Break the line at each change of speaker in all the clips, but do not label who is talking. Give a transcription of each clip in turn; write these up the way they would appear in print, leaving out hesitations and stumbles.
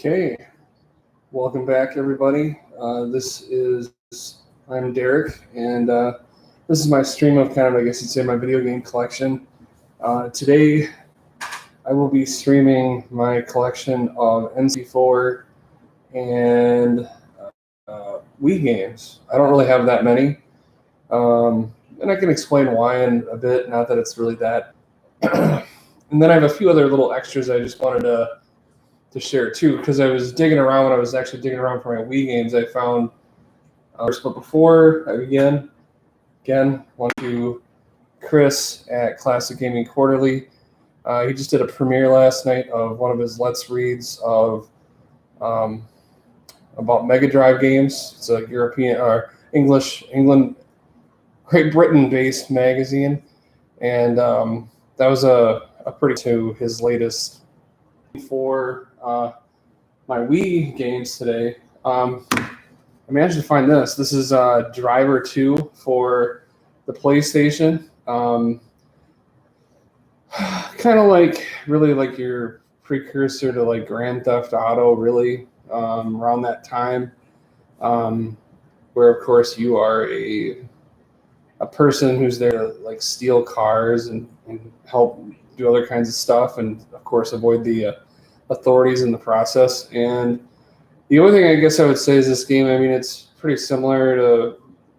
Okay, welcome back, everybody. I'm Derek, and this is my stream of kind of, I guess you'd say, my video game collection. Today, I will be streaming my collection of N64 and Wii games. I don't really have that many, and I can explain why in a bit, not that it's really that. And then I have a few other little extras I just wanted to share too, because I was digging around when I was actually digging around for my Wii games. I found, but before I begin, want to Chris at Classic Gaming Quarterly. He just did a premiere last night of one of his Let's Reads of about Mega Drive games. It's a European or England, Great Britain-based magazine, and that was a pretty to his latest for my Wii games today. I managed to find this. This is Driver 2 for the PlayStation. Kind of really like your precursor to like Grand Theft Auto, really, around that time, where of course you are a person who's there to like steal cars and help do other kinds of stuff, and of course avoid the authorities in the process. And the only thing I guess I would say is this game, I mean, it's pretty similar to,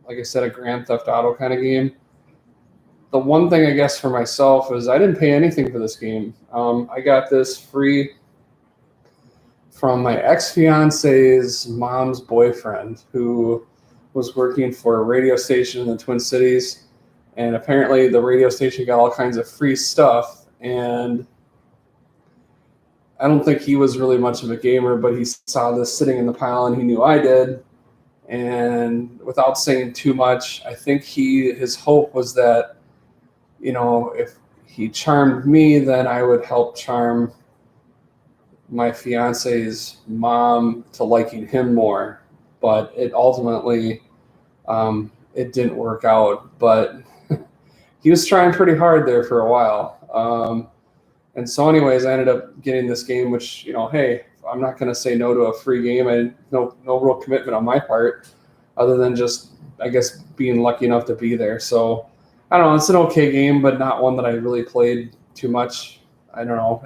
like I said, a Grand Theft Auto kind of game. The one thing I guess for myself is I didn't pay anything for this game. I got this free from my ex-fiance's mom's boyfriend, who was working for a radio station in the Twin Cities, and apparently the radio station got all kinds of free stuff. And I don't think he was really much of a gamer, but he saw this sitting in the pile and he knew I did. And without saying too much, I think his hope was that, you know, if he charmed me, then I would help charm my fiance's mom to liking him more. But it ultimately, it didn't work out. But he was trying pretty hard there for a while. And so anyways, I ended up getting this game, which, you know, hey, I'm not going to say no to a free game. No real commitment on my part, other than just, I guess, being lucky enough to be there. So I don't know, it's an okay game, but not one that I really played too much. I don't know.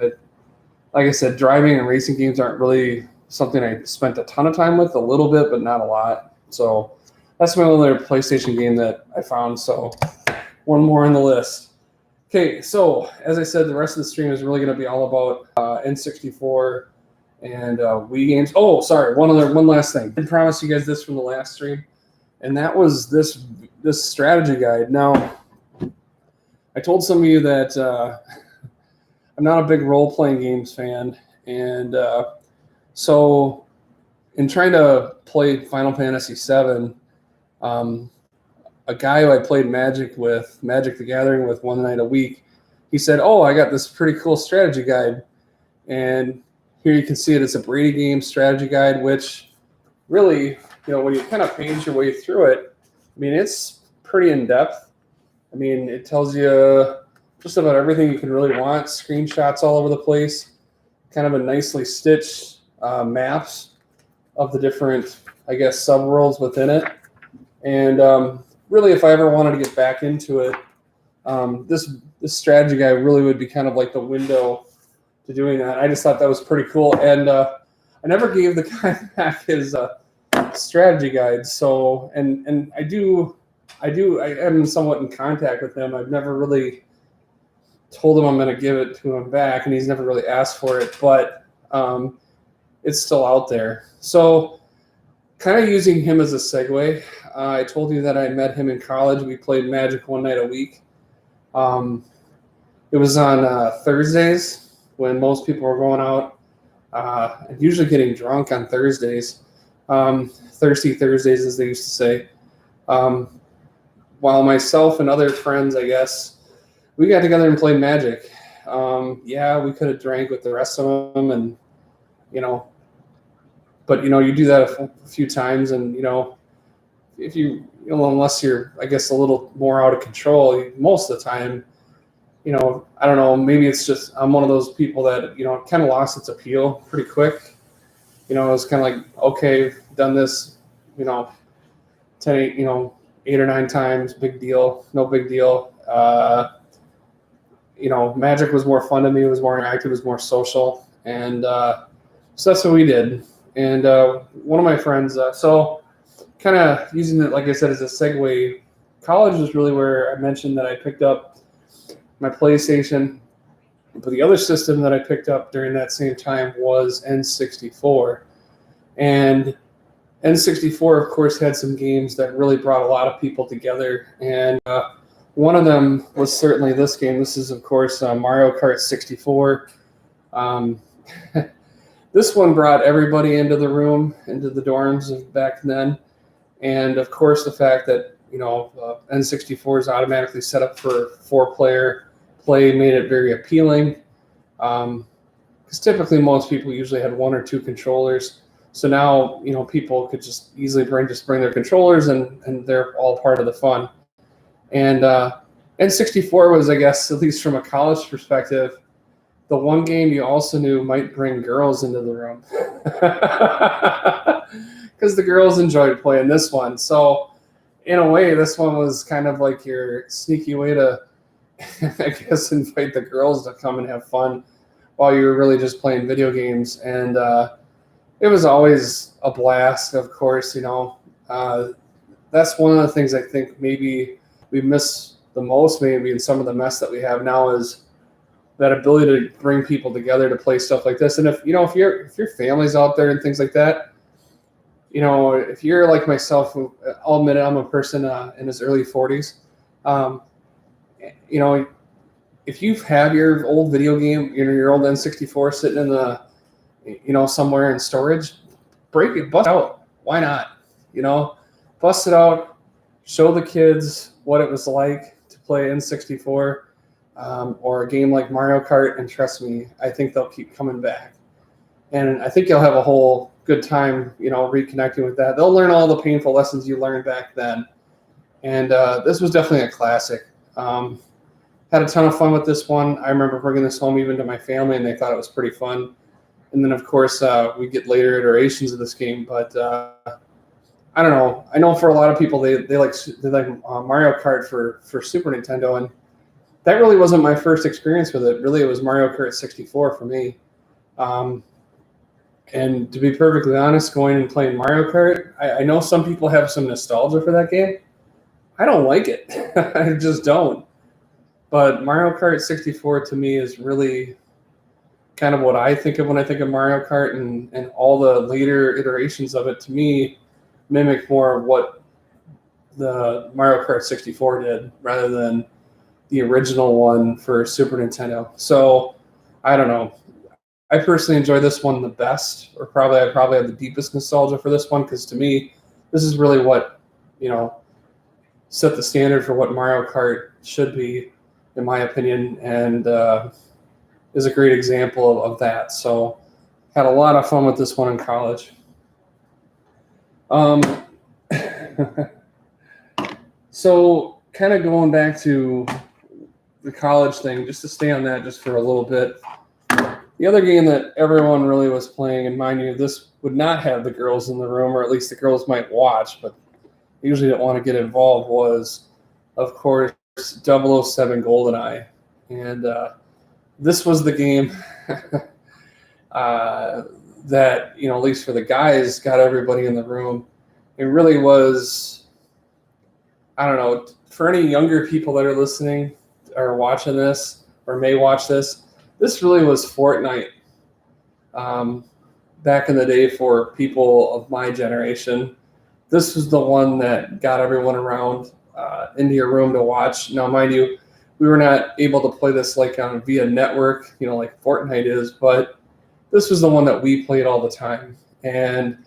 Like I said, driving and racing games aren't really something I spent a ton of time with, a little bit, but not a lot. So that's my only other PlayStation game that I found. So one more on the list. Okay, so as I said, the rest of the stream is really going to be all about N64 and Wii games. Oh, sorry, one last thing. I promised you guys this from the last stream, and that was this strategy guide. Now, I told some of you that I'm not a big role-playing games fan, and so in trying to play Final Fantasy VII, a guy who I played Magic the Gathering with one night a week, he said, "Oh, I got this pretty cool strategy guide." And here you can see it. It's a Brady game strategy guide, which really, you know, when you kind of page your way through it, I mean, it's pretty in-depth. I mean, it tells you just about everything you can really want, screenshots all over the place, kind of a nicely stitched maps of the different, I guess, subworlds within it. And really, if I ever wanted to get back into it, this strategy guide really would be kind of like the window to doing that. I just thought that was pretty cool, and I never gave the guy back his strategy guide. So, and I am somewhat in contact with him. I've never really told him I'm going to give it to him back, and he's never really asked for it, but it's still out there. So, kind of using him as a segue, I told you that I met him in college. We played Magic one night a week. It was on Thursdays when most people were going out, and usually getting drunk on Thursdays. Thirsty Thursdays, as they used to say. While myself and other friends, I guess, we got together and played Magic. Yeah, we could have drank with the rest of them, and, you know, but, you know, you do that a few times, and, you know, if unless you're, I guess, a little more out of control, most of the time, you know, I don't know, maybe it's just I'm one of those people that, you know, it kind of lost its appeal pretty quick. It was kind of like, okay, done this, 10, 8 or 9 times, big deal, no big deal. Magic was more fun to me. It was more interactive. It was more social. And so that's what we did. And one of my friends, so kind of using it, like I said, as a segue, college was really where I mentioned that I picked up my PlayStation. But the other system that I picked up during that same time was N64. And N64, of course, had some games that really brought a lot of people together. And one of them was certainly this game. This is, of course, Mario Kart 64. This one brought everybody into the room, into the dorms of back then. And, of course, the fact that, N64 is automatically set up for 4-player play made it very appealing. Because typically most people usually had 1 or 2 controllers. So now, people could just easily bring their controllers and they're all part of the fun. And N64 was, I guess, at least from a college perspective, the one game you also knew might bring girls into the room. Because the girls enjoyed playing this one. So in a way, this one was kind of like your sneaky way to, I guess, invite the girls to come and have fun while you were really just playing video games. And it was always a blast, of course. That's one of the things I think maybe we miss the most, maybe in some of the mess that we have now, is that ability to bring people together to play stuff like this. And if your family's out there and things like that, if you're like myself, I'll admit it, I'm a person in his early 40s. If you have your old video game, your old N64 sitting in the, somewhere in storage, break it, bust it out. Why not? Bust it out, show the kids what it was like to play N64 or a game like Mario Kart, and trust me, I think they'll keep coming back. And I think you'll have a whole good time, reconnecting with that. They'll learn all the painful lessons you learned back then. And this was definitely a classic. Had a ton of fun with this one. I remember bringing this home even to my family, and they thought it was pretty fun. And then, of course, we get later iterations of this game. But I don't know. I know for a lot of people, they like Mario Kart for Super Nintendo, and that really wasn't my first experience with it. Really, it was Mario Kart 64 for me. And to be perfectly honest, going and playing Mario Kart, I know some people have some nostalgia for that game. I don't like it. I just don't. But Mario Kart 64 to me is really kind of what I think of when I think of Mario Kart, and all the later iterations of it to me mimic more of what the Mario Kart 64 did rather than the original one for Super Nintendo. So I don't know. I personally enjoy this one the best, or I probably have the deepest nostalgia for this one, because to me, this is really what, set the standard for what Mario Kart should be, in my opinion, and is a great example of that. So had a lot of fun with this one in college. So kind of going back to the college thing, just to stay on that just for a little bit. The other game that everyone really was playing, and mind you, this would not have the girls in the room, or at least the girls might watch, but usually didn't want to get involved, was, of course, 007 Goldeneye. And this was the game that, at least for the guys, got everybody in the room. It really was, I don't know, for any younger people that are listening or watching this or may watch this, this really was Fortnite back in the day for people of my generation. This was the one that got everyone around into your room to watch. Now, mind you, we were not able to play this like on via network, like Fortnite is, but this was the one that we played all the time. And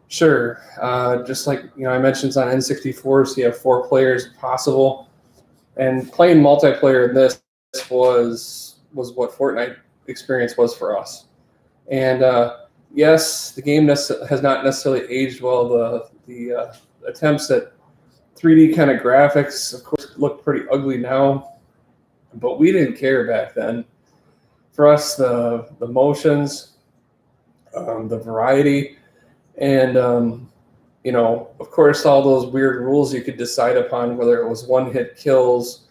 sure, just like I mentioned, it's on N64, so you have 4 players possible. And playing multiplayer in this was what Fortnite experience was for us. And yes, the game has not necessarily aged well. The attempts at 3D kind of graphics, of course, look pretty ugly now, but we didn't care back then. For us, the motions, the variety, And of course, all those weird rules you could decide upon, whether it was one-hit kills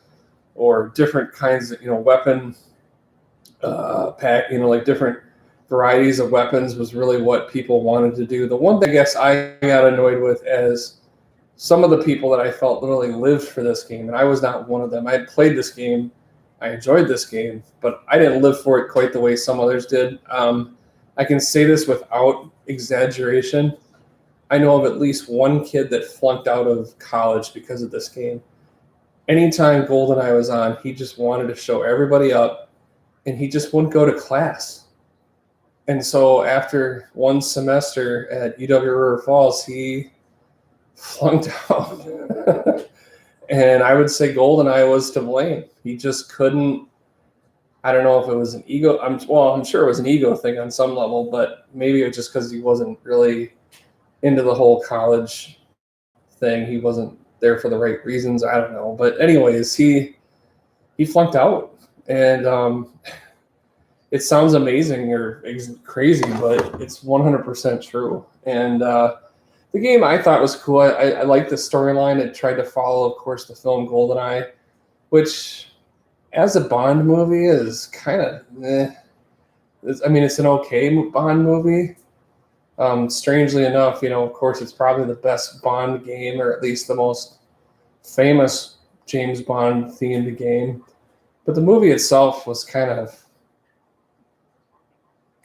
or different kinds of weapon pack, like different varieties of weapons was really what people wanted to do. The one thing I guess I got annoyed with as some of the people that I felt really lived for this game, and I was not one of them. I had played this game, I enjoyed this game, but I didn't live for it quite the way some others did. I can say this without exaggeration. I know of at least one kid that flunked out of college because of this game. Anytime Goldeneye was on, he just wanted to show everybody up, and he just wouldn't go to class. And so after one semester at UW River Falls, he flunked out. And I would say Goldeneye was to blame. He just couldn't. I don't know if it was an ego. I'm sure it was an ego thing on some level, but maybe it was just because he wasn't really into the whole college thing. He wasn't there for the right reasons. I don't know. But anyways, he flunked out. And it sounds amazing or crazy, but it's 100% true. And the game I thought was cool. I liked the storyline. It tried to follow, of course, the film Goldeneye, which as a Bond movie is kind of it's an okay Bond movie. Strangely enough, of course, it's probably the best Bond game, or at least the most famous James Bond themed game. But the movie itself was kind of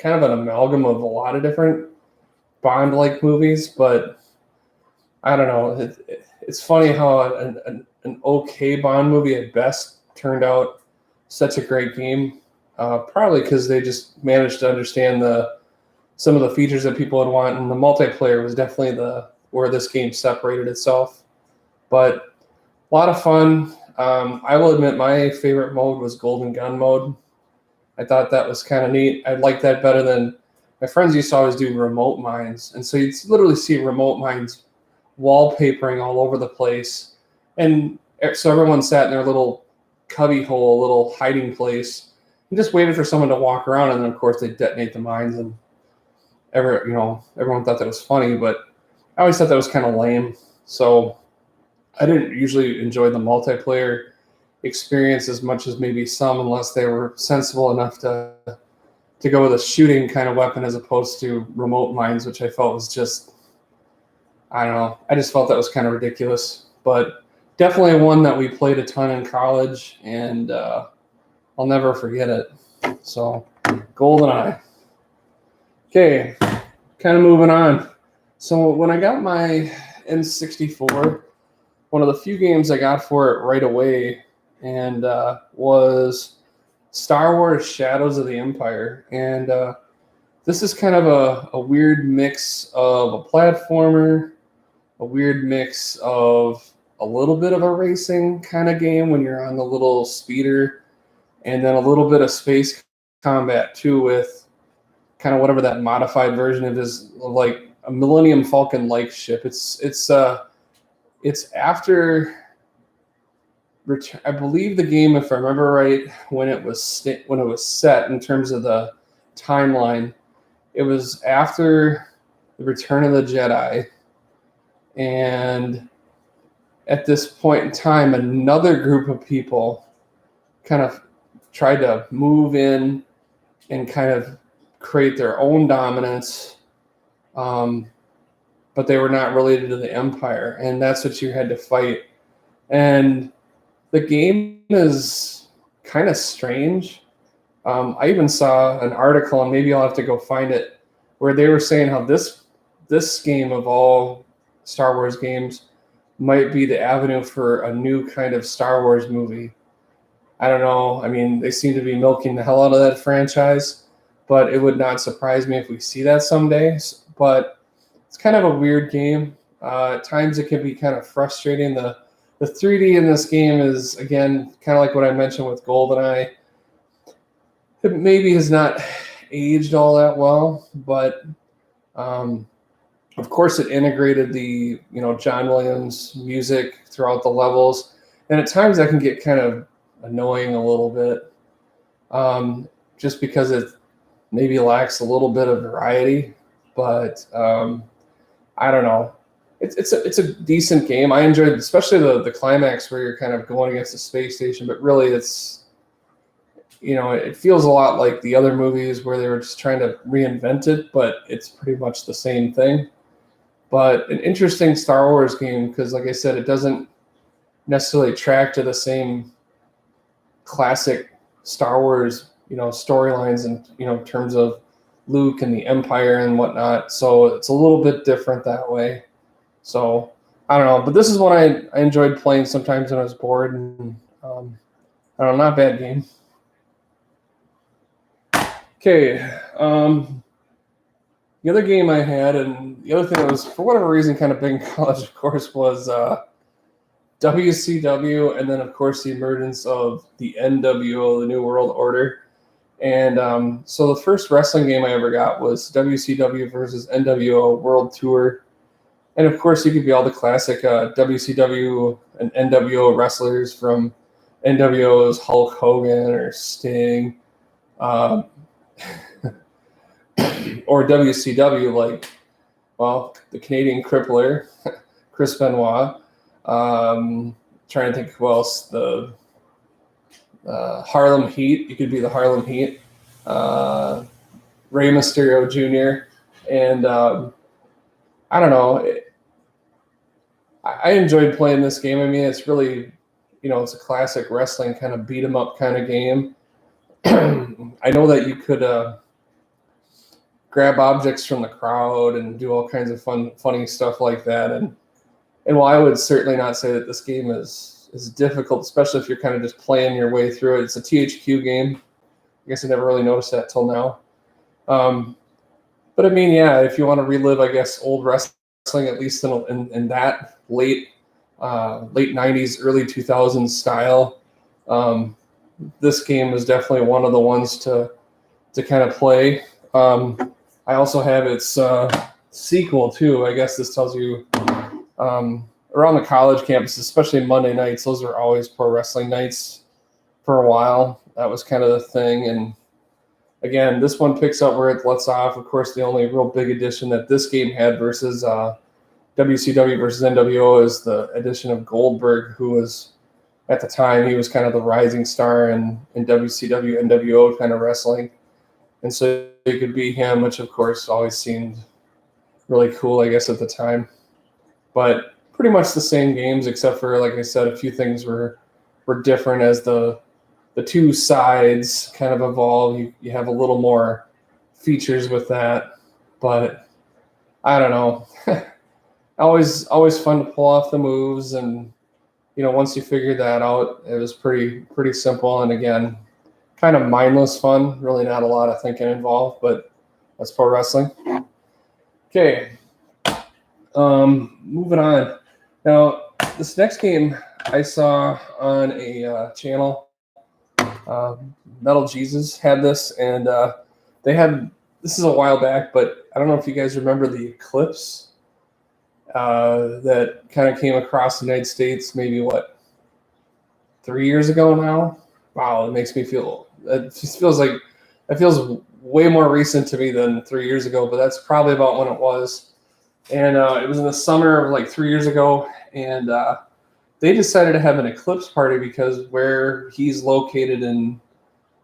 an amalgam of a lot of different Bond-like movies. But I don't know. It's funny how an okay Bond movie at best turned out such a great game. Probably because they just managed to understand some of the features that people would want, and the multiplayer was definitely where this game separated itself. But a lot of fun. I will admit my favorite mode was Golden Gun mode. I thought that was kind of neat. I liked that better than my friends used to always do remote mines. And so you'd literally see remote mines wallpapering all over the place. And so everyone sat in their little cubby hole, little hiding place, and just waited for someone to walk around. And then, of course, they'd detonate the mines. And everyone thought that was funny, but I always thought that was kind of lame. So I didn't usually enjoy the multiplayer experience as much as maybe some, unless they were sensible enough to go with a shooting kind of weapon as opposed to remote mines, which I felt was just, I don't know. I just felt that was kind of ridiculous, but definitely one that we played a ton in college, and I'll never forget it. So Goldeneye. Okay, kind of moving on. So when I got my N64, one of the few games I got for it right away and was Star Wars Shadows of the Empire. And this is kind of a weird mix of a platformer, a weird mix of a little bit of a racing kind of game when you're on the little speeder, and then a little bit of space combat too, with kind of whatever that modified version of is, like a Millennium Falcon-like ship. It's after, I believe the game, if I remember right, when it was set in terms of the timeline, it was after the Return of the Jedi, and at this point in time, another group of people kind of tried to move in and kind of create their own dominance, but they were not related to the Empire, and that's what you had to fight. And the game is kind of strange. I even saw an article, and maybe I'll have to go find it, where they were saying how this game of all Star Wars games might be the avenue for a new kind of Star Wars movie. I don't know. I mean, they seem to be milking the hell out of that franchise, but it would not surprise me if we see that someday. But it's kind of a weird game. At times it can be kind of frustrating. The 3D in this game is, again, kind of like what I mentioned with GoldenEye. It maybe has not aged all that well, but of course it integrated the John Williams music throughout the levels, and at times that can get kind of annoying a little bit, just because it maybe lacks a little bit of variety. But I don't know. It's a decent game. I enjoyed especially the climax where you're kind of going against the space station, but really it's it feels a lot like the other movies where they were just trying to reinvent it, but it's pretty much the same thing. But an interesting Star Wars game because, like I said, it doesn't necessarily track to the same classic Star Wars, storylines and terms of Luke and the Empire and whatnot. So it's a little bit different that way. So I don't know, but this is one I enjoyed playing sometimes when I was bored. And I don't know, not a bad game. Okay, the other game I had, and the other thing that was for whatever reason kind of big in college, of course, was WCW, and then of course the emergence of the NWO, the New World Order. And so the first wrestling game I ever got was WCW versus NWO World Tour. And of course, you could be all the classic WCW and NWO wrestlers from NWO's Hulk Hogan or Sting, or WCW, like, well, the Canadian Crippler, Chris Benoit. Trying to think who else. The Harlem Heat. You could be the Harlem Heat. Rey Mysterio Jr. And I don't know. I enjoyed playing this game. I mean, it's really, it's a classic wrestling kind of beat 'em up kind of game. I know that you could grab objects from the crowd and do all kinds of funny stuff like that. And while I would certainly not say that this game is difficult, especially if you're kind of just playing your way through it. It's a THQ game. I guess I never really noticed that till now. But I mean, yeah, if you want to relive, I guess, old wrestling, at least in that late 90s, early 2000s style, this game is definitely one of the ones to kind of play. I also have its sequel too. I guess this tells you around the college campus, especially Monday nights, those are always pro wrestling nights for a while. That was kind of the thing. And again, this one picks up where it lets off. Of course, the only real big addition that this game had versus WCW versus NWO is the addition of Goldberg, who was, at the time, he was kind of the rising star in WCW, NWO kind of wrestling. And so you could be him, which of course always seemed really cool, I guess, at the time. But pretty much the same games, except for, like I said, a few things were different as the two sides kind of evolve. You have a little more features with that, but I don't know. always fun to pull off the moves, and once you figured that out, it was pretty simple. And again, kind of mindless fun. Really not a lot of thinking involved, but that's pro wrestling. Okay, moving on. Now, this next game I saw on a channel. Metal Jesus had this, and they had, this is a while back, but I don't know if you guys remember the eclipse that kind of came across the United States maybe 3 years ago now. Wow, it makes me feel, it just feels like, it feels way more recent to me than 3 years ago, but that's probably about when it was. And it was in the summer of 3 years ago, and they decided to have an eclipse party because where he's located in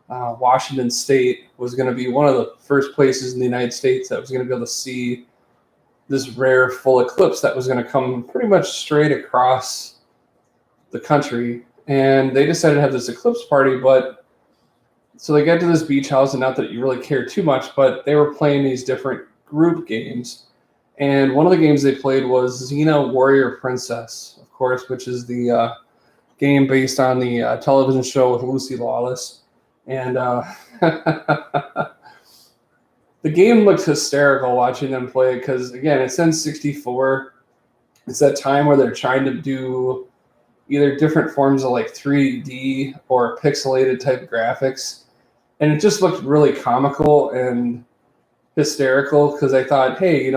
Washington State was going to be one of the first places in the United States that was going to be able to see this rare full eclipse that was going to come pretty much straight across the country. And they decided to have this eclipse party, but so they got to this beach house, and not that you really care too much, but they were playing these different group games. And one of the games they played was Xena Warrior Princess, of course, which is the game based on the television show with Lucy Lawless. And the game looks hysterical watching them play it because, again, it's N64. It's that time where they're trying to do either different forms of 3D or pixelated type graphics. And it just looked really comical and hysterical because I thought, hey,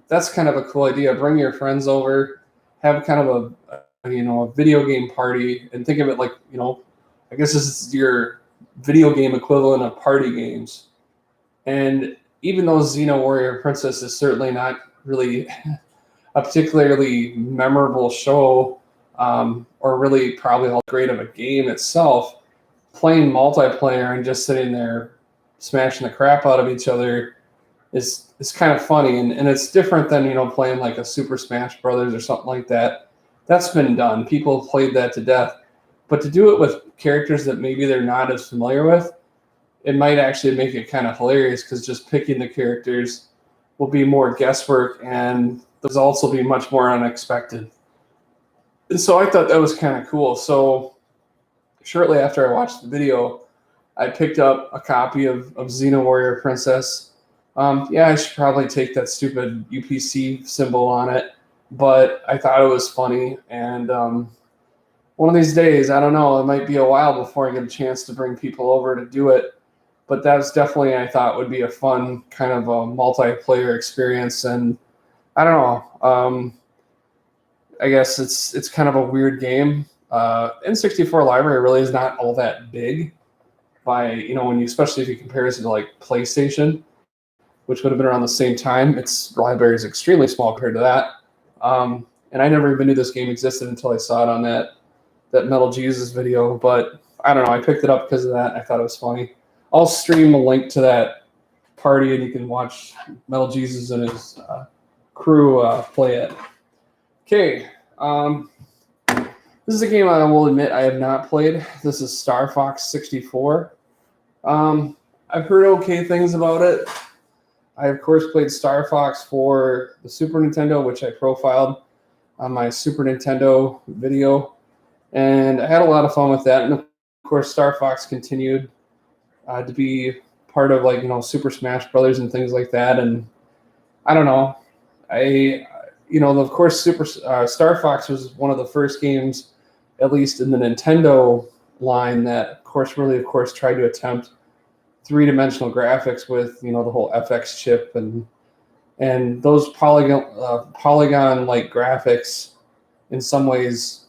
that's kind of a cool idea. Bring your friends over, have kind of a video game party, and think of it like, I guess this is your video game equivalent of party games. And even though Xena Warrior Princess is certainly not really a particularly memorable show, or really probably how great of a game itself. Playing multiplayer and just sitting there smashing the crap out of each other is kind of funny, and it's different than playing like a Super Smash Brothers or something like that. That's been done. People have played that to death, but to do it with characters that maybe they're not as familiar with, it might actually make it kind of hilarious, because just picking the characters will be more guesswork and the results will be much more unexpected. And so I thought that was kind of cool. So shortly after I watched the video, I picked up a copy of Xena Warrior Princess. Yeah, I should probably take that stupid UPC symbol on it, but I thought it was funny. And one of these days, I don't know, it might be a while before I get a chance to bring people over to do it. But that was definitely, I thought, would be a fun kind of a multiplayer experience. And I don't know, I guess it's kind of a weird game. N64 library really is not all that big by, especially if you compare it to like PlayStation, which would have been around the same time. Its library is extremely small compared to that. And I never even knew this game existed until I saw it on that Metal Jesus video. But I don't know, I picked it up because of that. I thought it was funny. I'll stream a link to that party, and you can watch Metal Jesus and his crew play it. Okay. This is a game I will admit I have not played. This is StarFox 64. I've heard okay things about it. I, of course, played StarFox for the Super Nintendo, which I profiled on my Super Nintendo video. And I had a lot of fun with that. And, of course, StarFox continued to be part of, like, Super Smash Brothers and things like that. And I don't know. Of course, StarFox was one of the first games, at least in the Nintendo line, that, of course, tried to attempt three-dimensional graphics with, the whole FX chip and those polygon-like graphics in some ways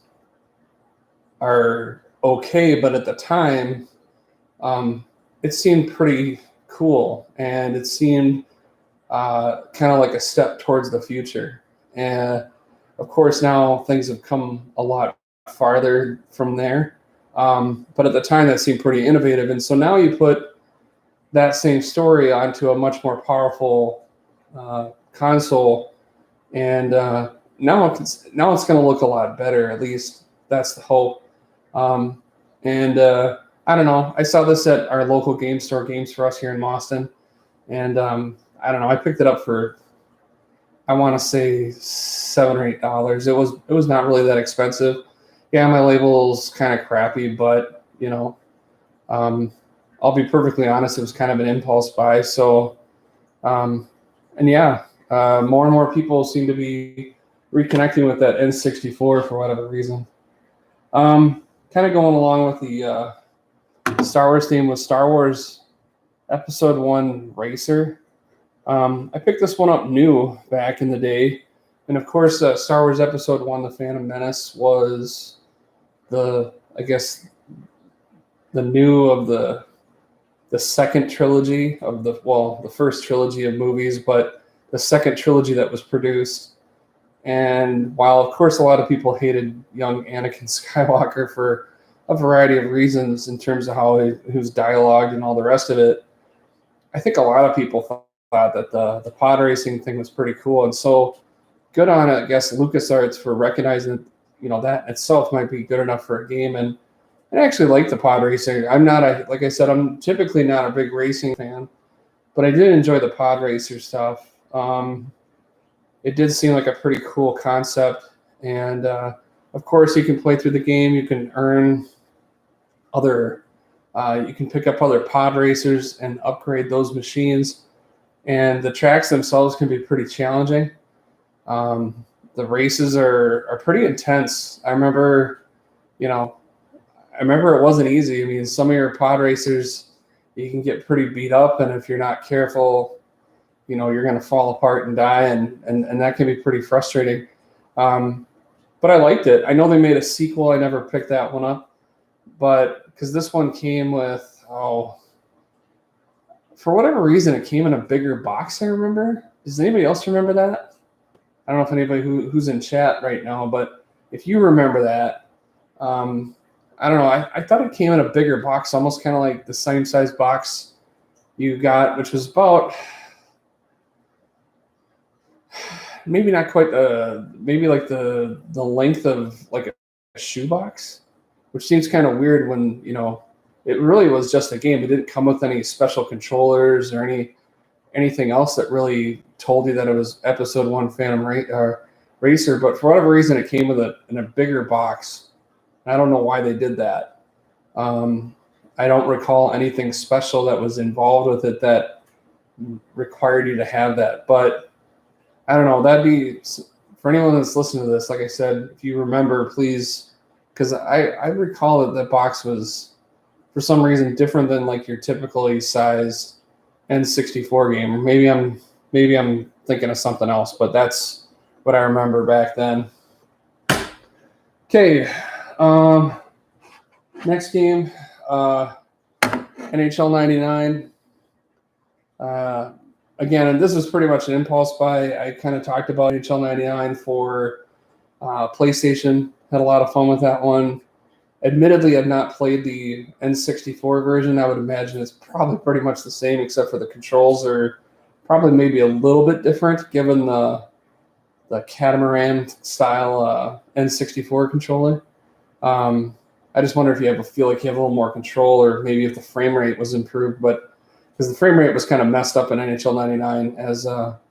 are okay, but at the time, it seemed pretty cool, and it seemed kind of like a step towards the future. And of course, now things have come a lot farther from there. But at the time, that seemed pretty innovative. And so now you put that same story onto a much more powerful console, and now it's going to look a lot better. At least that's the hope. I don't know. I saw this at our local game store, Games for Us here in Boston, and I don't know. I picked it up for, I want to say $7 or $8. It was not really that expensive. Yeah, my label's kind of crappy, but I'll be perfectly honest, it was kind of an impulse buy. So, more and more people seem to be reconnecting with that N64 for whatever reason. Kind of going along with the Star Wars theme with Star Wars Episode 1 Racer. I picked this one up new back in the day. And of course, Star Wars Episode 1, The Phantom Menace, was the new of the second trilogy of the first trilogy of movies, but the second trilogy that was produced. And while, of course, a lot of people hated young Anakin Skywalker for a variety of reasons in terms of how he was dialogued and all the rest of it, I think a lot of people thought that the pod racing thing was pretty cool. And so good on, I guess, LucasArts for recognizing, that itself might be good enough for a game. And I actually like the pod racing. Like I said, I'm typically not a big racing fan, but I did enjoy the pod racer stuff. It did seem like a pretty cool concept. And of course, you can play through the game. You can earn you can pick up other pod racers and upgrade those machines. And the tracks themselves can be pretty challenging. The races are pretty intense. I remember it wasn't easy. I mean, some of your pod racers, you can get pretty beat up, and if you're not careful, you're going to fall apart and die, and that can be pretty frustrating. But I liked it. I know they made a sequel. I never picked that one up, but because this one came with, for whatever reason, it came in a bigger box, I remember. Does anybody else remember that? I don't know if anybody who's in chat right now, but if you remember that, I don't know. I thought it came in a bigger box, almost kind of like the same size box you got, which was about maybe not quite maybe like the length of like a shoebox, which seems kind of weird when, it really was just a game. It didn't come with any special controllers or anything else that really told you that it was Episode 1 Phantom Racer. But for whatever reason, it came in a bigger box. I don't know why they did that. I don't recall anything special that was involved with it that required you to have that. But I don't know. That'd be, for anyone that's listening to this, like I said, if you remember, please, because I recall that box was, for some reason, different than like your typically sized N64 game. Or maybe I'm thinking of something else, but that's what I remember back then. Okay, next game, NHL 99. Again, and this is pretty much an impulse buy. I kind of talked about NHL 99 for PlayStation. Had a lot of fun with that one. Admittedly, I've not played the N64 version. I would imagine it's probably pretty much the same, except for the controls are probably maybe a little bit different, given the catamaran style N64 controller. I just wonder if you feel like you have a little more control, or maybe if the frame rate was improved. But because the frame rate was kind of messed up in NHL 99, as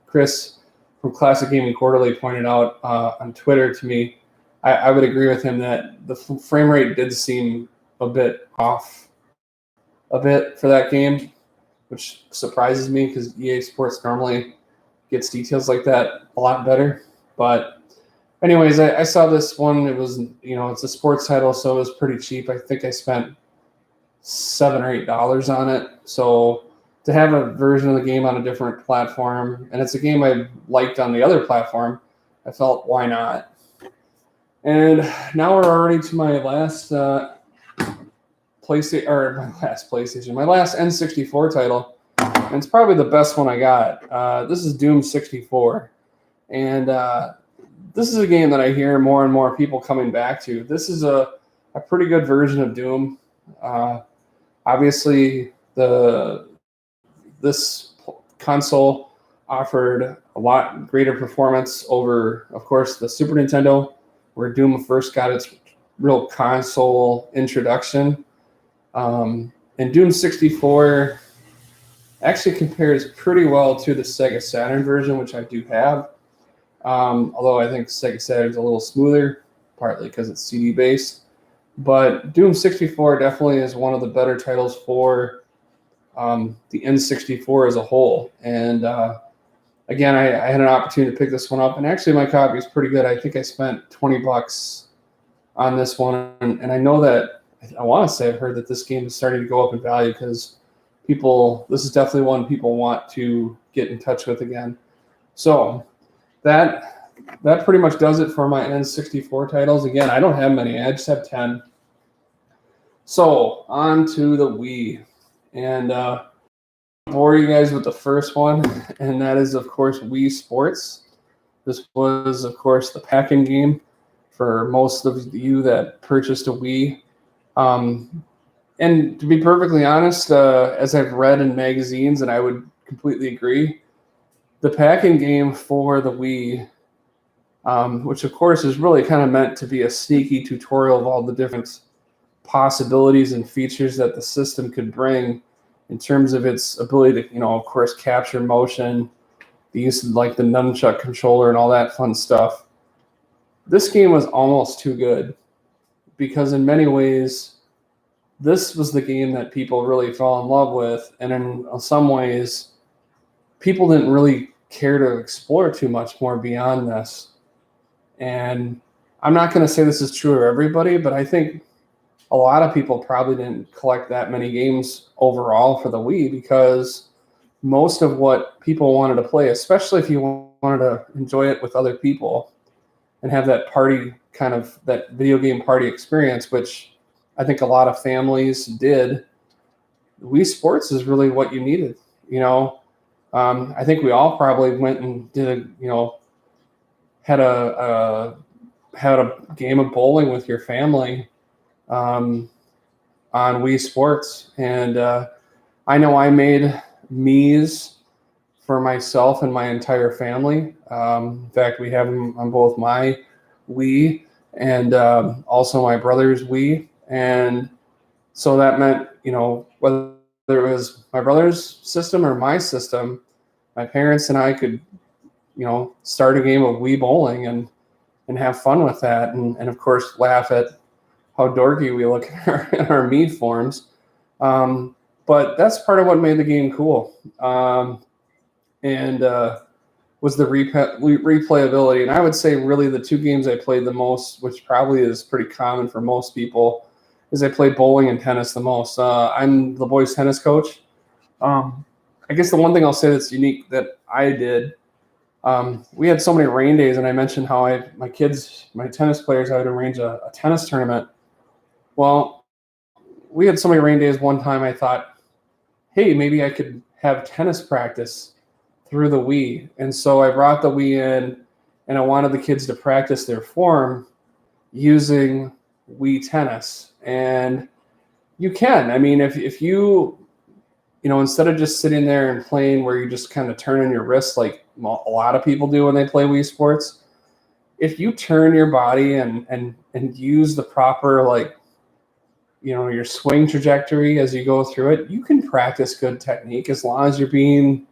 Chris from Classic Gaming Quarterly pointed out on Twitter to me. I would agree with him that the frame rate did seem a bit off for that game, which surprises me because EA Sports normally gets details like that a lot better. But anyways, I saw this one. It was, it's a sports title, so it was pretty cheap. I think I spent $7 or $8 on it. So to have a version of the game on a different platform, and it's a game I liked on the other platform, I felt, why not? And now we're already to my last PlayStation, my last N64 title, and it's probably the best one I got. This is Doom 64, and this is a game that I hear more and more people coming back to. This is a pretty good version of Doom. Obviously, this console offered a lot greater performance over, of course, the Super Nintendo, where Doom first got its real console introduction. And Doom 64 actually compares pretty well to the Sega Saturn version, which I do have. Although I think Sega Saturn's a little smoother, partly because it's CD-based. But Doom 64 definitely is one of the better titles for the N64 as a whole. And again, I had an opportunity to pick this one up, and actually my copy is pretty good. I think I spent $20 on this one, and I know that, I want to say I've heard that this game is starting to go up in value because this is definitely one people want to get in touch with again. So that pretty much does it for my N64 titles. Again, I don't have many. I just have 10. So on to the Wii, and bore you guys with the first one, and that is, of course, Wii Sports. This was, of course, the pack-in game for most of you that purchased a Wii. And to be perfectly honest, as I've read in magazines, and I would completely agree, the pack-in game for the Wii, which of course is really kind of meant to be a sneaky tutorial of all the different possibilities and features that the system could bring in terms of its ability to, of course, capture motion, the use of like the nunchuck controller and all that fun stuff. This game was almost too good because in many ways, this was the game that people really fell in love with. And in some ways, people didn't really care to explore too much more beyond this. And I'm not going to say this is true of everybody, but I think a lot of people probably didn't collect that many games overall for the Wii because most of what people wanted to play, especially if you wanted to enjoy it with other people and have that party kind of, that video game party experience, which I think a lot of families did, Wii Sports is really what you needed. I think we all probably went and did had a game of bowling with your family on Wii Sports, and I know I made Mii's for myself and my entire family. In fact, we have them on both my Wii and also my brother's Wii, and so that meant, whether it was my brother's system or my system, my parents and I could, start a game of Wii bowling and have fun with that, and of course laugh at how dorky we look in our Mii forms. But that's part of what made the game cool, and was the replayability. And I would say really the two games I played the most, which probably is pretty common for most people, is I played bowling and tennis the most. I'm the boys tennis coach. I guess the one thing I'll say that's unique that I did, we had so many rain days, and I mentioned how my tennis players, I would arrange a tennis tournament. Well, we had so many rain days one time I thought, hey, maybe I could have tennis practice through the Wii. And so I brought the Wii in, and I wanted the kids to practice their form using Wii tennis. And you can. I mean, if you instead of just sitting there and playing where you just kind of turn on your wrist like a lot of people do when they play Wii Sports, if you turn your body and use the proper, your swing trajectory as you go through it, you can practice good technique as long as you're being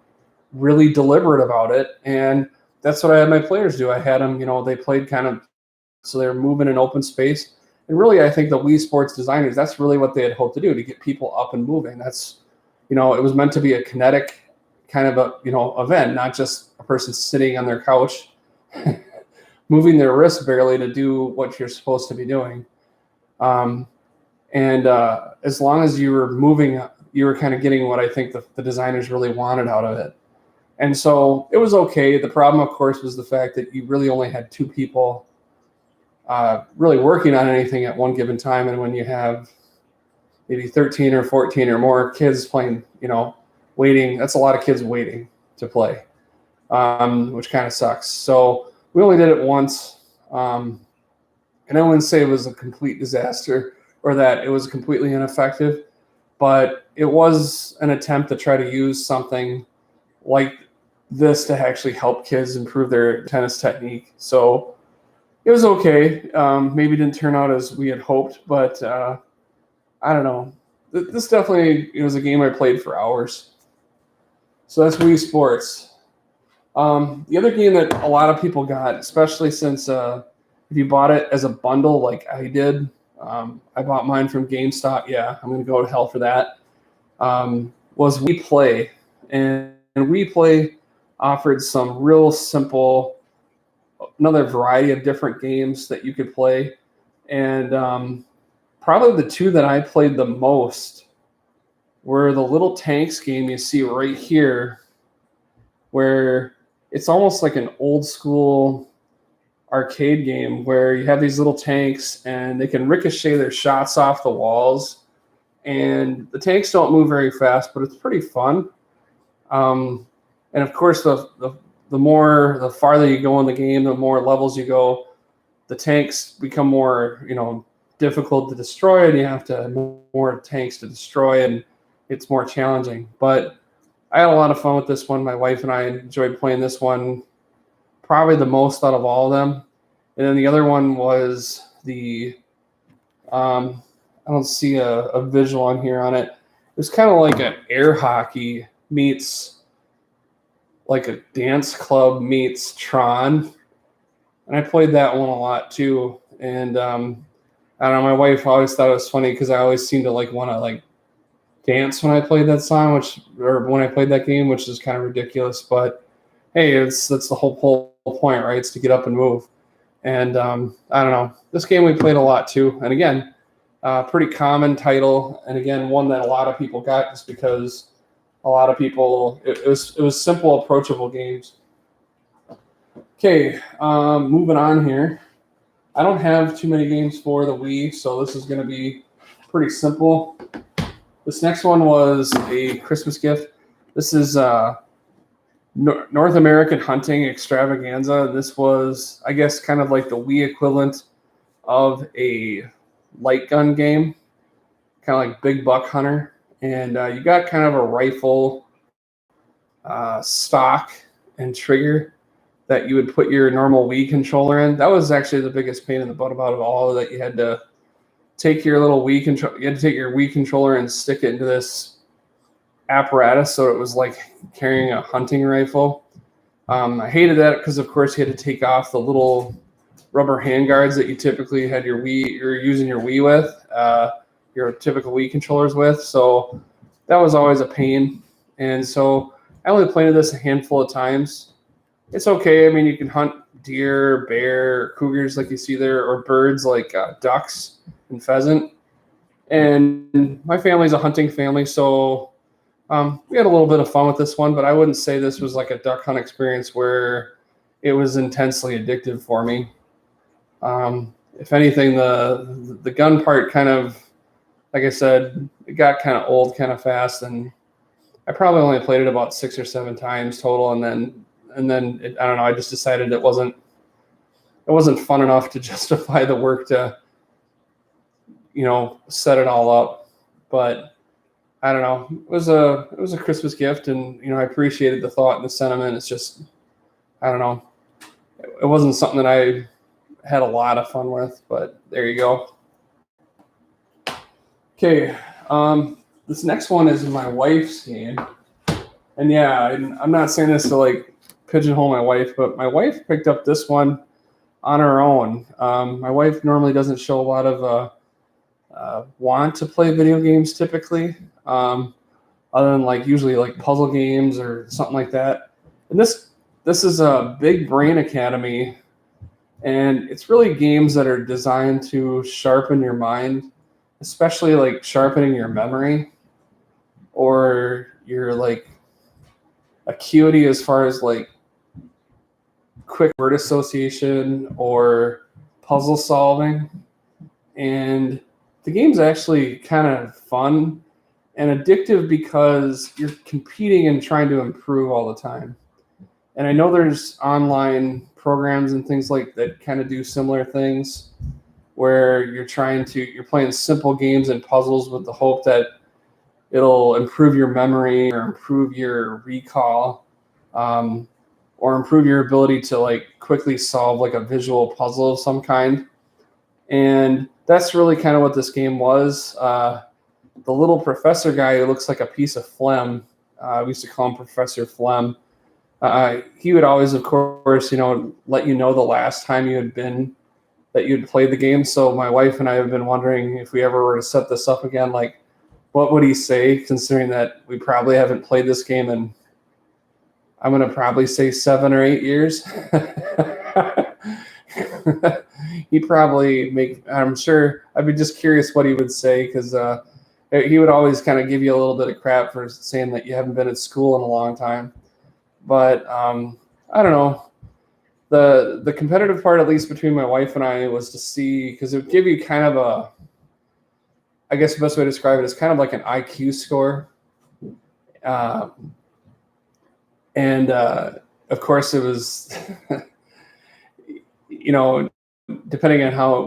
really deliberate about it. And that's what I had my players do. I had them, they played kind of, so they're moving in open space. And really, I think the Wii Sports designers, that's really what they had hoped to do, to get people up and moving. That's, it was meant to be a kinetic kind of event, not just a person sitting on their couch, moving their wrists barely to do what you're supposed to be doing. And as long as you were moving, you were kind of getting what I think the designers really wanted out of it. And so it was okay. The problem, of course, was the fact that you really only had two people really working on anything at one given time. And when you have maybe 13 or 14 or more kids playing, waiting, that's a lot of kids waiting to play, which kind of sucks. So we only did it once. And I wouldn't say it was a complete disaster or that it was completely ineffective, but it was an attempt to try to use something like this to actually help kids improve their tennis technique. So it was okay. Maybe didn't turn out as we had hoped, but I don't know. This definitely was a game I played for hours. So that's Wii Sports. The other game that a lot of people got, especially since if you bought it as a bundle like I did, I bought mine from GameStop. Yeah, I'm going to go to hell for that. Was Wii Play. And Wii Play offered some real simple, another variety of different games that you could play. And probably the two that I played the most were the little tanks game you see right here, where it's almost like an old school arcade game where you have these little tanks and they can ricochet their shots off the walls. And the tanks don't move very fast, but it's pretty fun. And of course, the farther you go in the game, the more levels you go, the tanks become more, difficult to destroy, and you have to have more tanks to destroy, and it's more challenging. But I had a lot of fun with this one. My wife and I enjoyed playing this one probably the most out of all of them. And then the other one was the I don't see a visual on here on it. It was kind of like an air hockey meets like a dance club meets Tron. And I played that one a lot too. And I don't know, my wife always thought it was funny because I always seemed to want to dance when I played that song, or when I played that game, which is kind of ridiculous. But hey, that's the whole point, right? It's to get up and move. And I don't know, this game we played a lot too. And again, pretty common title, and again, one that a lot of people got just because a lot of people, it was simple, approachable games. Okay, moving on here. I don't have too many games for the Wii, so this is going to be pretty simple. This next one was a Christmas gift. This is North American Hunting Extravaganza. This was, I guess, kind of like the Wii equivalent of a light gun game, kind of like Big Buck Hunter. And you got kind of a rifle stock and trigger that you would put your normal Wii controller in. That was actually the biggest pain in the butt about it all, that you had to take your little Wii control. You had to take your Wii controller and stick it into this apparatus, so it was like carrying a hunting rifle. I hated that because, of course, you had to take off the little rubber handguards that you typically had your Wii, you're using your Wii with, your typical Wii controllers with. So that was always a pain. And so I only played this a handful of times. It's okay. I mean, you can hunt deer, bear, cougars like you see there, or birds like ducks and pheasant. And my family's a hunting family, so we had a little bit of fun with this one, but I wouldn't say this was like a duck hunt experience where it was intensely addictive for me. If anything, the gun part kind of, like I said, it got kind of old kind of fast, and I probably only played it about 6 or 7 times total, and then I don't know, I just decided it wasn't fun enough to justify the work to, set it all up. But I don't know. It was a Christmas gift, and I appreciated the thought and the sentiment. It's just, I don't know. It wasn't something that I had a lot of fun with, but there you go. Okay, this next one is my wife's game, and yeah, I'm not saying this to like pigeonhole my wife, but my wife picked up this one on her own. My wife normally doesn't show a lot of want to play video games typically, other than like usually like puzzle games or something like that. And this is a Big Brain Academy, and it's really games that are designed to sharpen your mind, especially like sharpening your memory or your like acuity as far as like quick word association or puzzle solving. And the game's actually kind of fun and addictive because you're competing and trying to improve all the time. And I know there's online programs and things like that kind of do similar things where you're playing simple games and puzzles with the hope that it'll improve your memory or improve your recall, or improve your ability to like quickly solve like a visual puzzle of some kind. And that's really kind of what this game was. The little professor guy who looks like a piece of phlegm, we used to call him Professor Phlegm. He would always, of course, let you know the last time you'd played the game. So my wife and I have been wondering if we ever were to set this up again, like what would he say, considering that we probably haven't played this game in, I'm going to probably say 7 or 8 years. He'd probably I'm sure, I'd be just curious what he would say, because he would always kind of give you a little bit of crap for saying that you haven't been at school in a long time. But I don't know. The competitive part, at least between my wife and I, was to see, because it would give you kind of I guess the best way to describe it is kind of like an IQ score. And of course it was, depending on how it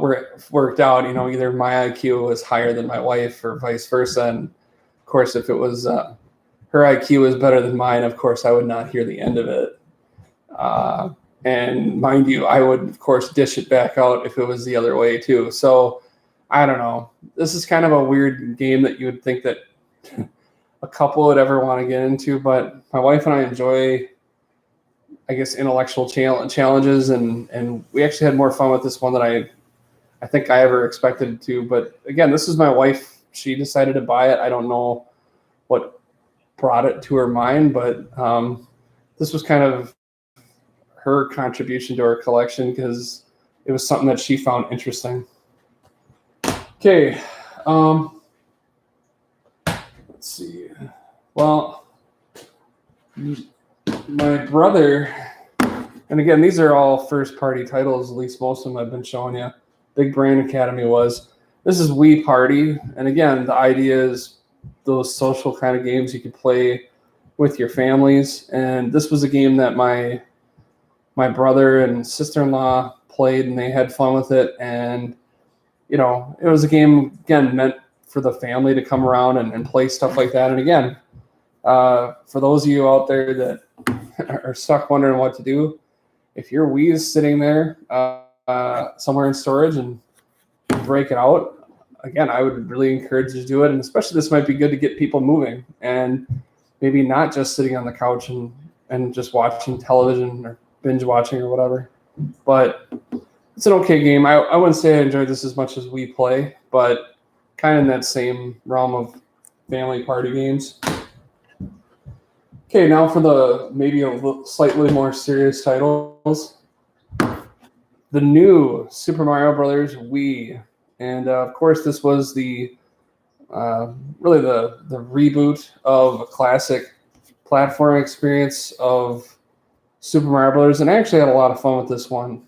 worked out, either my IQ was higher than my wife or vice versa. And of course, if it was her IQ was better than mine, of course, I would not hear the end of it. And mind you, I would, of course, dish it back out if it was the other way too. So I don't know. This is kind of a weird game that you would think that a couple would ever want to get into, but my wife and I enjoy, I guess, intellectual challenges, and we actually had more fun with this one than I think I ever expected to. But again, this is my wife. She decided to buy it. I don't know what brought it to her mind, but this was kind of her contribution to our collection because it was something that she found interesting. Okay, let's see. Well, my brother, and again, these are all first-party titles, at least most of them I've been showing you. Big Brain Academy was. This is Wii Party, and again, the idea is those social kind of games you could play with your families. And this was a game that my brother and sister-in-law played, and they had fun with it. And it was a game, again, meant for the family to come around and play stuff like that. And again, for those of you out there that are stuck wondering what to do, if your Wii is sitting there somewhere in storage and break it out, again, I would really encourage you to do it. And especially this might be good to get people moving and maybe not just sitting on the couch and just watching television or binge watching or whatever. But it's an okay game. I wouldn't say I enjoyed this as much as Wii Play, but kind of in that same realm of family party games. Okay, now for the maybe slightly more serious titles. The new Super Mario Brothers Wii. And of course, this was the really the reboot of a classic platform experience of Super Mario Brothers. And I actually had a lot of fun with this one.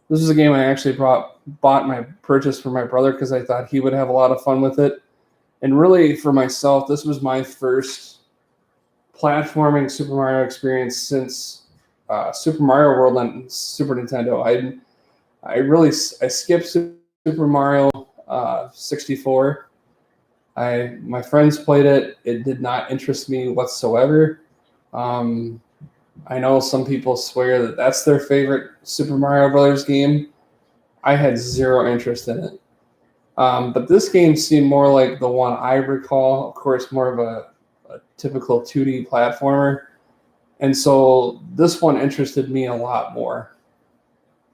This was a game I actually bought my purchase for my brother because I thought he would have a lot of fun with it. And really, for myself, this was my first platforming Super Mario experience since Super Mario World on Super Nintendo. I skipped Super Mario 64. My friends played it. It did not interest me whatsoever. I know some people swear that that's their favorite Super Mario Brothers game. I had zero interest in it. But this game seemed more like the one I recall. Of course, more of a typical 2D platformer. And so this one interested me a lot more.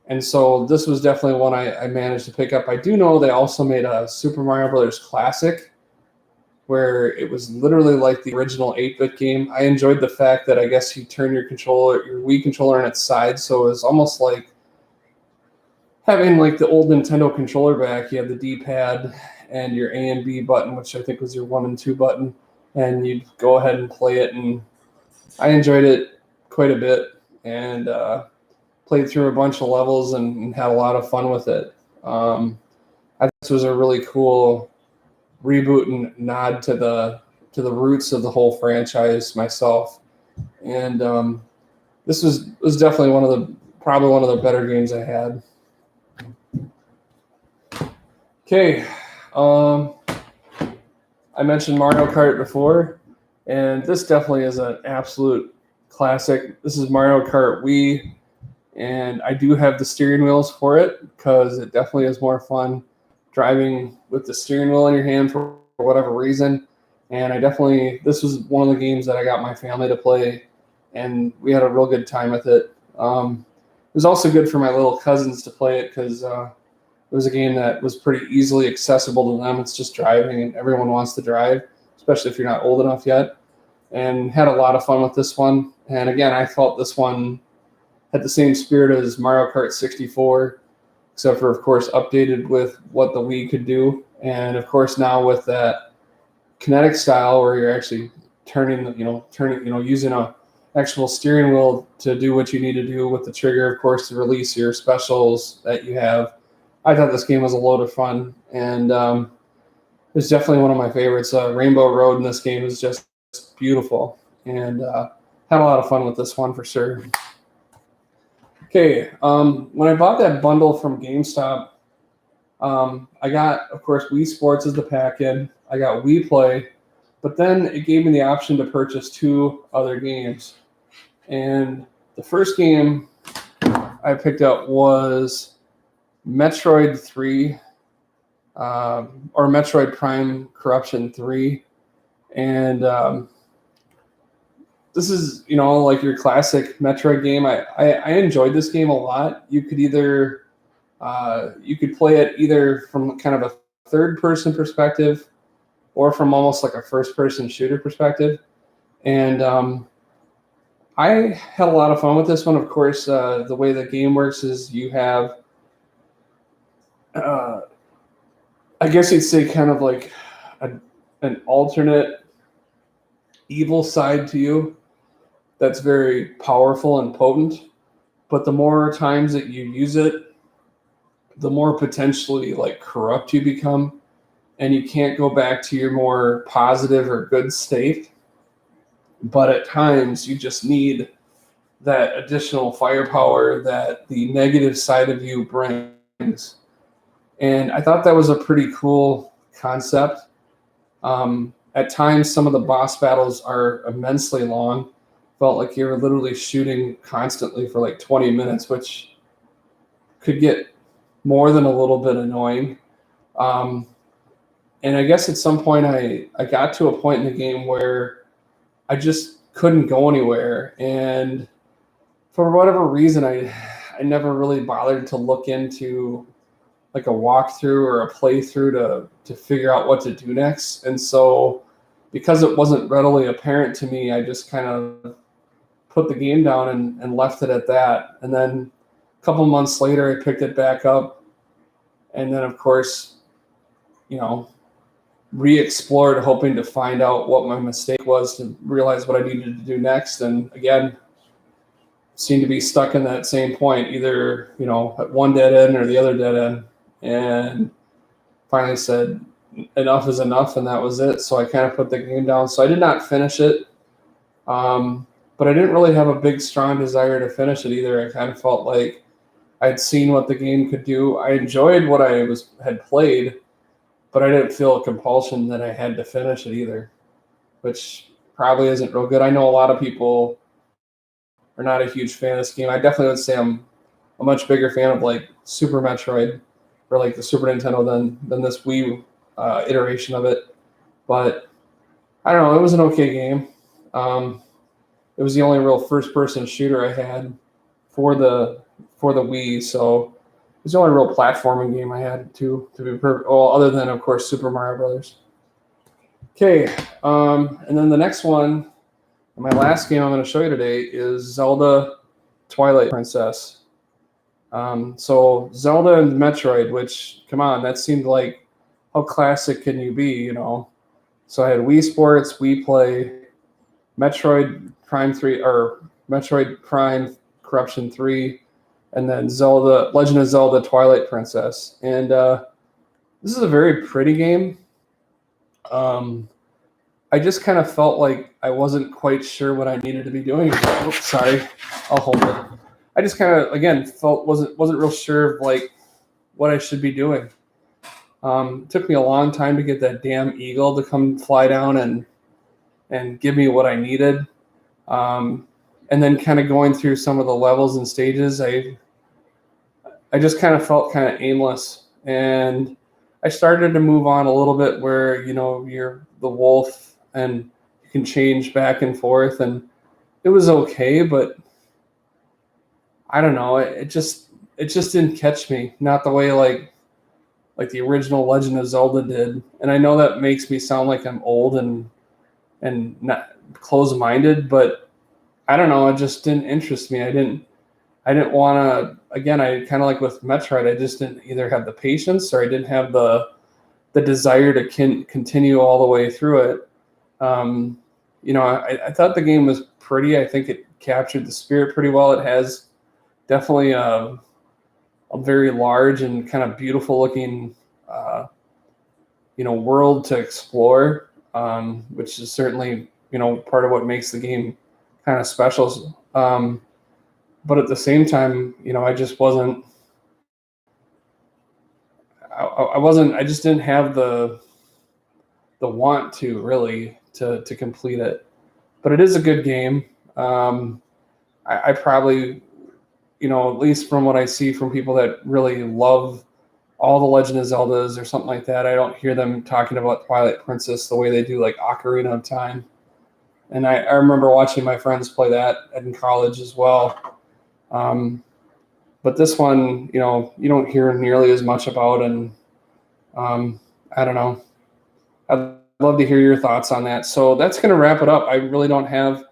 And so this was definitely one I managed to pick up. I do know they also made a Super Mario Brothers Classic, where it was literally like the original 8-bit game. I enjoyed the fact that I guess you turn your Wii controller on its side, so it was almost like having like the old Nintendo controller back. You had the D-pad and your A and B button, which I think was your 1 and 2 button, and you'd go ahead and play it. And I enjoyed it quite a bit, and played through a bunch of levels and had a lot of fun with it. I think this was a really cool reboot and nod to the roots of the whole franchise myself. And this was definitely probably one of the better games I had. Okay, I mentioned Mario Kart before, and this definitely is an absolute classic. This is Mario Kart Wii, and I do have the steering wheels for it because it definitely is more fun driving with the steering wheel in your hand for whatever reason. And this was one of the games that I got my family to play, and we had a real good time with it. It was also good for my little cousins to play it because it was a game that was pretty easily accessible to them. It's just driving, and everyone wants to drive, especially if you're not old enough yet. And had a lot of fun with this one. And again, I felt this one had the same spirit as Mario Kart 64, except for, of course, updated with what the Wii could do. And of course, now with that kinetic style where you're actually using a actual steering wheel to do what you need to do with the trigger, of course, to release your specials that you have. I thought this game was a load of fun, and it's definitely one of my favorites. Rainbow Road in this game is just beautiful, and had a lot of fun with this one for sure. Okay, when I bought that bundle from GameStop, I got, of course, Wii Sports as the pack-in. I got Wii Play, but then it gave me the option to purchase 2 other games. And the first game I picked up was Metroid 3, or Metroid Prime Corruption 3. And this is, like your classic Metroid game. I enjoyed this game a lot. You could play it either from kind of a third-person perspective or from almost like a first-person shooter perspective. And I had a lot of fun with this one. Of course, the way the game works is you have, I guess you'd say kind of like an alternate evil side to you that's very powerful and potent. But the more times that you use it, the more potentially like corrupt you become, and you can't go back to your more positive or good state. but at times you just need that additional firepower that the negative side of you brings. And I thought that was a pretty cool concept. At times, some of the boss battles are immensely long. Felt like you were literally shooting constantly for like 20 minutes, which could get more than a little bit annoying. And I guess at some point I got to a point in the game where I just couldn't go anywhere. And for whatever reason, I never really bothered to look into like a walkthrough or a playthrough to figure out what to do next. And so because it wasn't readily apparent to me, I just kind of put the game down and left it at that. And then a couple months later, I picked it back up. And then, of course, re-explored, hoping to find out what my mistake was, to realize what I needed to do next. And again, seemed to be stuck in that same point, either, at one dead end or the other dead end. And finally said, enough is enough, and that was it. So I kind of put the game down. So I did not finish it, but I didn't really have a big, strong desire to finish it either. I kind of felt like I'd seen what the game could do. I enjoyed what I had played, but I didn't feel a compulsion that I had to finish it either, which probably isn't real good. I know a lot of people are not a huge fan of this game. I definitely would say I'm a much bigger fan of like Super Metroid or like the Super Nintendo than this Wii iteration of it. But I don't know, it was an okay game. It was the only real first-person shooter I had for the Wii, so it was the only real platforming game I had to be perfect. Well, other than of course Super Mario Brothers. Okay, and then the next one, my last game I'm going to show you today is Zelda Twilight Princess. So Zelda and Metroid, which, come on, that seemed like, how classic can you be, So I had Wii Sports, Wii Play, Metroid Prime 3, or Metroid Prime Corruption 3, and then Zelda, Legend of Zelda Twilight Princess. And this is a very pretty game. I just kind of felt like I wasn't quite sure what I needed to be doing. Oops, sorry, I'll hold it. I just kind of, again, wasn't real sure of like what I should be doing. It took me a long time to get that damn eagle to come fly down and give me what I needed. And then kind of going through some of the levels and stages, I just kind of felt kind of aimless. And I started to move on a little bit where, you're the wolf and you can change back and forth. And it was okay, but I don't know. It just didn't catch me. Not the way like the original Legend of Zelda did. And I know that makes me sound like I'm old and not closed-minded, but I don't know. It just didn't interest me. I didn't want to. Again, I kind of like with Metroid. I just didn't either have the patience or I didn't have the desire to continue all the way through it. I thought the game was pretty. I think it captured the spirit pretty well. It has definitely a very large and kind of beautiful looking, world to explore, which is certainly, part of what makes the game kind of special. But at the same time, I just wasn't, I just didn't have the want to really to complete it. But it is a good game. I probably, at least from what I see from people that really love all the Legend of Zeldas or something like that, I don't hear them talking about Twilight Princess the way they do like Ocarina of Time. And I remember watching my friends play that in college as well. But this one, you don't hear nearly as much about, and I don't know. I'd love to hear your thoughts on that. So that's going to wrap it up. I really don't have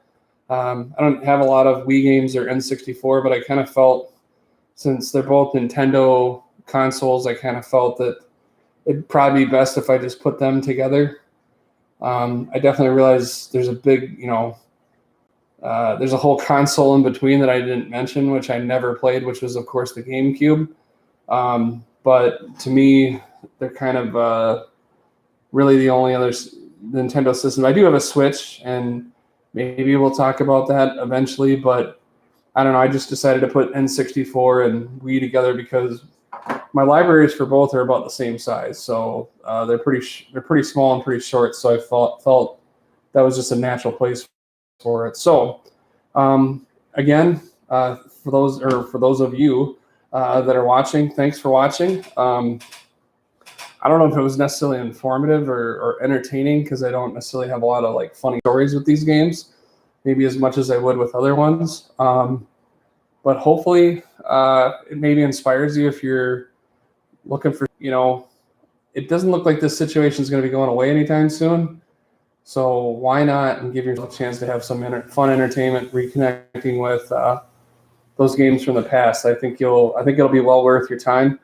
I don't have a lot of Wii games or N64, but I kind of felt, since they're both Nintendo consoles, I kind of felt that it'd probably be best if I just put them together. I definitely realized there's a big, there's a whole console in between that I didn't mention, which I never played, which was, of course, the GameCube. But to me, they're kind of really the only other Nintendo system. I do have a Switch, and maybe we'll talk about that eventually, but I don't know. I just decided to put N64 and Wii together because my libraries for both are about the same size, so they're pretty small and pretty short. So I felt that was just a natural place for it. So again, for those of you that are watching, thanks for watching. I don't know if it was necessarily informative or entertaining because I don't necessarily have a lot of like funny stories with these games, maybe as much as I would with other ones. But hopefully it maybe inspires you if you're looking for, it doesn't look like this situation is going to be going away anytime soon. So why not and give yourself a chance to have some fun entertainment, reconnecting with those games from the past. I think it'll be well worth your time.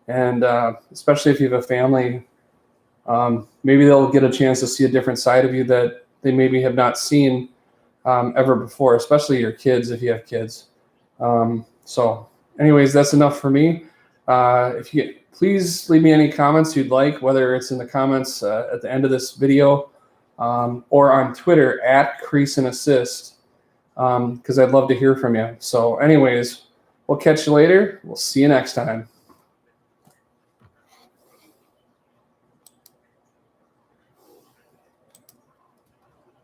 And especially if you have a family, maybe they'll get a chance to see a different side of you that they maybe have not seen ever before, especially your kids if you have kids. So anyways, that's enough for me. Please leave me any comments you'd like, whether it's in the comments at the end of this video or on Twitter @CreaseAndAssist, because I'd love to hear from you. So anyways, we'll catch you later. We'll see you next time.